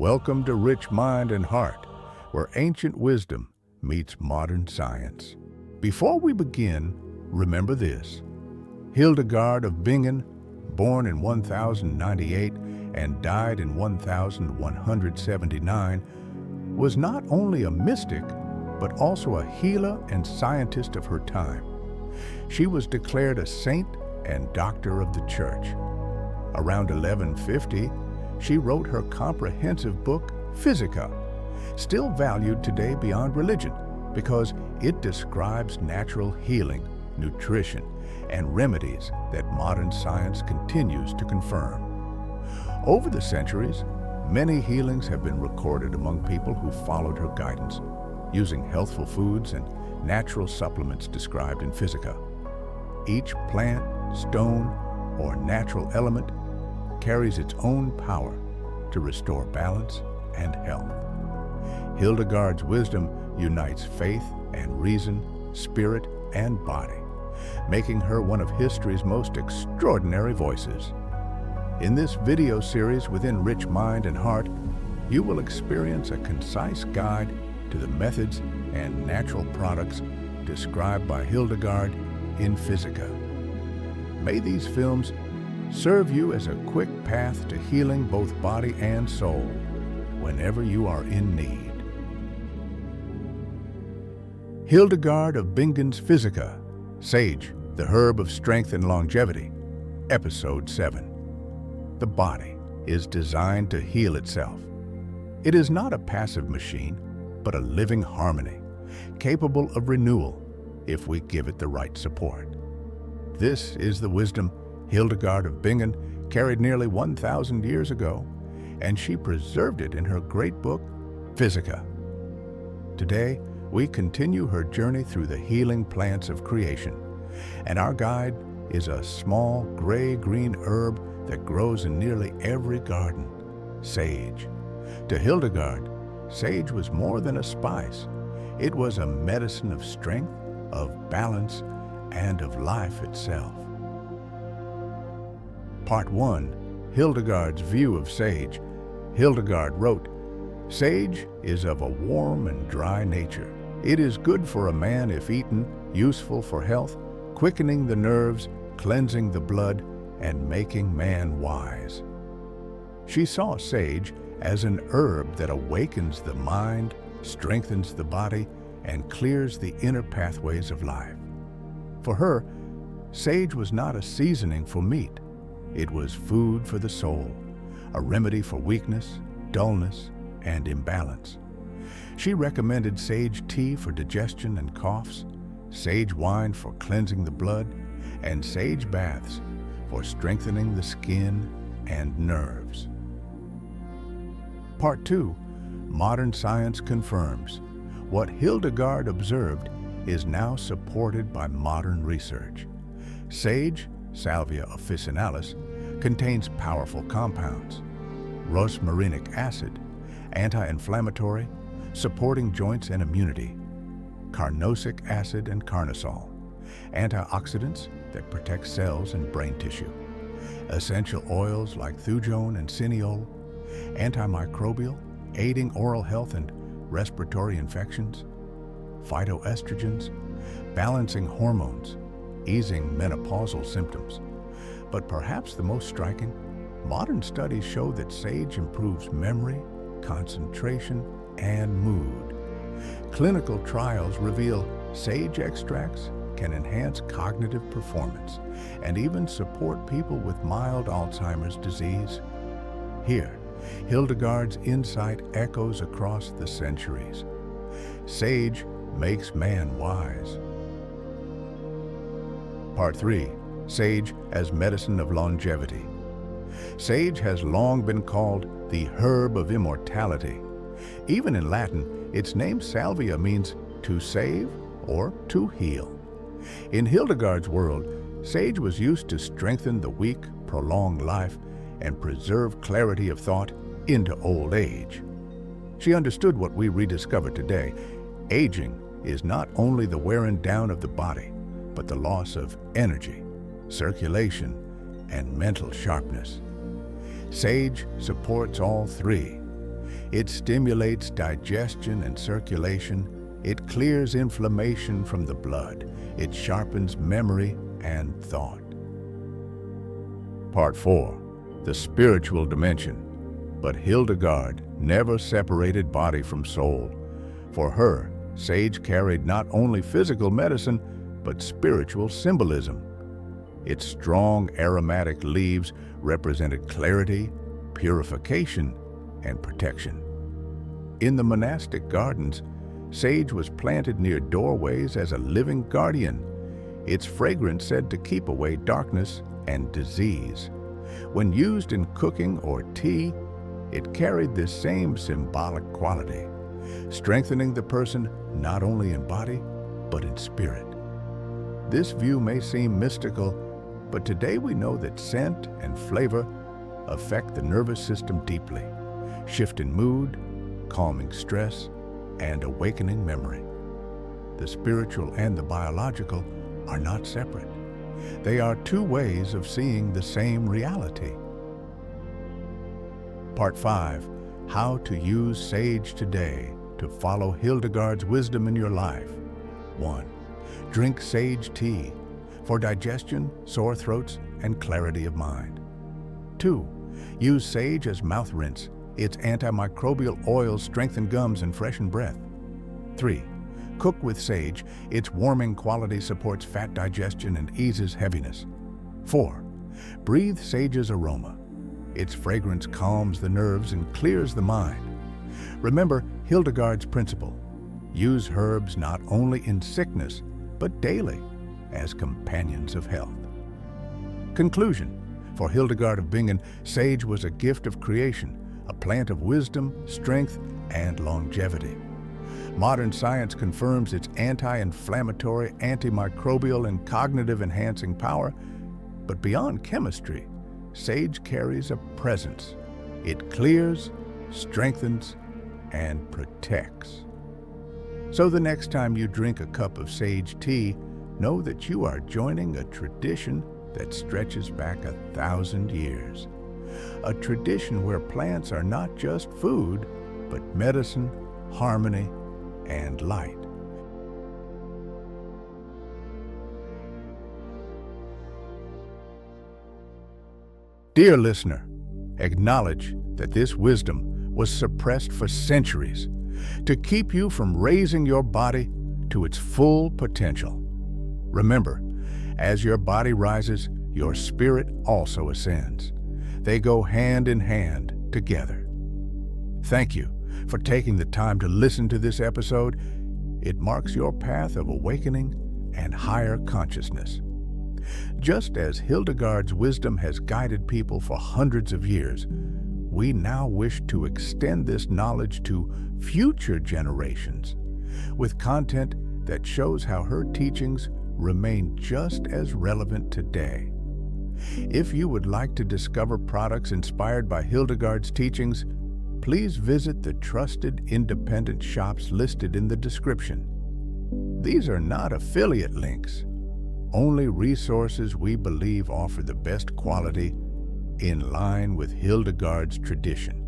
Welcome to Rich Mind and Heart, where ancient wisdom meets modern science. Before we begin, remember this. Hildegard of Bingen, born in 1098 and died in 1179, was not only a mystic, but also a healer and scientist of her time. She was declared a saint and doctor of the church. Around 1150, she wrote her comprehensive book, Physica, still valued today beyond religion because it describes natural healing, nutrition, and remedies that modern science continues to confirm. Over the centuries, many healings have been recorded among people who followed her guidance, using healthful foods and natural supplements described in Physica. Each plant, stone, or natural element carries its own power to restore balance and health. Hildegard's wisdom unites faith and reason, spirit and body, making her one of history's most extraordinary voices. In this video series within Rich Mind and Heart, you will experience a concise guide to the methods and natural products described by Hildegard in Physica. May these films serve you as a quick path to healing both body and soul whenever you are in need. Hildegard of Bingen's Physica, Sage, the Herb of Strength and Longevity, Episode 7. The body is designed to heal itself. It is not a passive machine, but a living harmony, capable of renewal if we give it the right support. This is the wisdom Hildegard of Bingen carried nearly 1,000 years ago, and she preserved it in her great book, Physica. Today, we continue her journey through the healing plants of creation, and our guide is a small gray-green herb that grows in nearly every garden, sage. To Hildegard, sage was more than a spice. It was a medicine of strength, of balance, and of life itself. Part 1. Hildegard's view of sage. Hildegard wrote, "Sage is of a warm and dry nature. It is good for a man if eaten, useful for health, quickening the nerves, cleansing the blood, and making man wise." She saw sage as an herb that awakens the mind, strengthens the body, and clears the inner pathways of life. For her, sage was not a seasoning for meat. It was food for the soul, a remedy for weakness, dullness, and imbalance. She recommended sage tea for digestion and coughs, sage wine for cleansing the blood, and sage baths for strengthening the skin and nerves. Part 2. Modern science confirms. What Hildegard observed is now supported by modern research. Sage, Salvia officinalis, contains powerful compounds: rosmarinic acid, anti-inflammatory, supporting joints and immunity; carnosic acid and carnosol, antioxidants that protect cells and brain tissue; essential oils like thujone and cineole, antimicrobial, aiding oral health and respiratory infections; phytoestrogens, balancing hormones, easing menopausal symptoms. But perhaps the most striking, modern studies show that sage improves memory, concentration, and mood. Clinical trials reveal sage extracts can enhance cognitive performance and even support people with mild Alzheimer's disease. Here, Hildegard's insight echoes across the centuries. Sage makes man wise. Part 3. Sage as medicine of longevity. Sage has long been called the herb of immortality. Even in Latin, its name salvia means to save or to heal. In Hildegard's world, sage was used to strengthen the weak, prolong life, and preserve clarity of thought into old age. She understood what we rediscover today. Aging is not only the wearing down of the body, but the loss of energy, circulation, and mental sharpness. Sage supports all three. It stimulates digestion and circulation. It clears inflammation from the blood. It sharpens memory and thought. Part 4. The spiritual dimension. But Hildegard never separated body from soul. For her, sage carried not only physical medicine, but spiritual symbolism. Its strong aromatic leaves represented clarity, purification, and protection. In the monastic gardens, sage was planted near doorways as a living guardian, its fragrance said to keep away darkness and disease. When used in cooking or tea, it carried this same symbolic quality, strengthening the person not only in body, but in spirit. This view may seem mystical, but today we know that scent and flavor affect the nervous system deeply, shifting mood, calming stress, and awakening memory. The spiritual and the biological are not separate. They are two ways of seeing the same reality. Part 5. How to use sage today to follow Hildegard's wisdom in your life. 1. Drink sage tea for digestion, sore throats, and clarity of mind. 2. Use sage as mouth rinse. Its antimicrobial oils strengthen gums and freshen breath. 3. Cook with sage. Its warming quality supports fat digestion and eases heaviness. 4. Breathe sage's aroma. Its fragrance calms the nerves and clears the mind. Remember Hildegard's principle. Use herbs not only in sickness, but daily as companions of health. Conclusion. For Hildegard of Bingen, sage was a gift of creation, a plant of wisdom, strength, and longevity. Modern science confirms its anti-inflammatory, antimicrobial, and cognitive-enhancing power, but beyond chemistry, sage carries a presence. It clears, strengthens, and protects. So the next time you drink a cup of sage tea, know that you are joining a tradition that stretches back 1,000 years. A tradition where plants are not just food, but medicine, harmony, and light. Dear listener, acknowledge that this wisdom was suppressed for centuries to keep you from raising your body to its full potential. Remember, as your body rises, your spirit also ascends. They go hand in hand together. Thank you for taking the time to listen to this episode. It marks your path of awakening and higher consciousness. Just as Hildegard's wisdom has guided people for hundreds of years, we now wish to extend this knowledge to future generations with content that shows how her teachings remain just as relevant today. If you would like to discover products inspired by Hildegard's teachings, please visit the trusted independent shops listed in the description. These are not affiliate links, only resources we believe offer the best quality in line with Hildegard's tradition.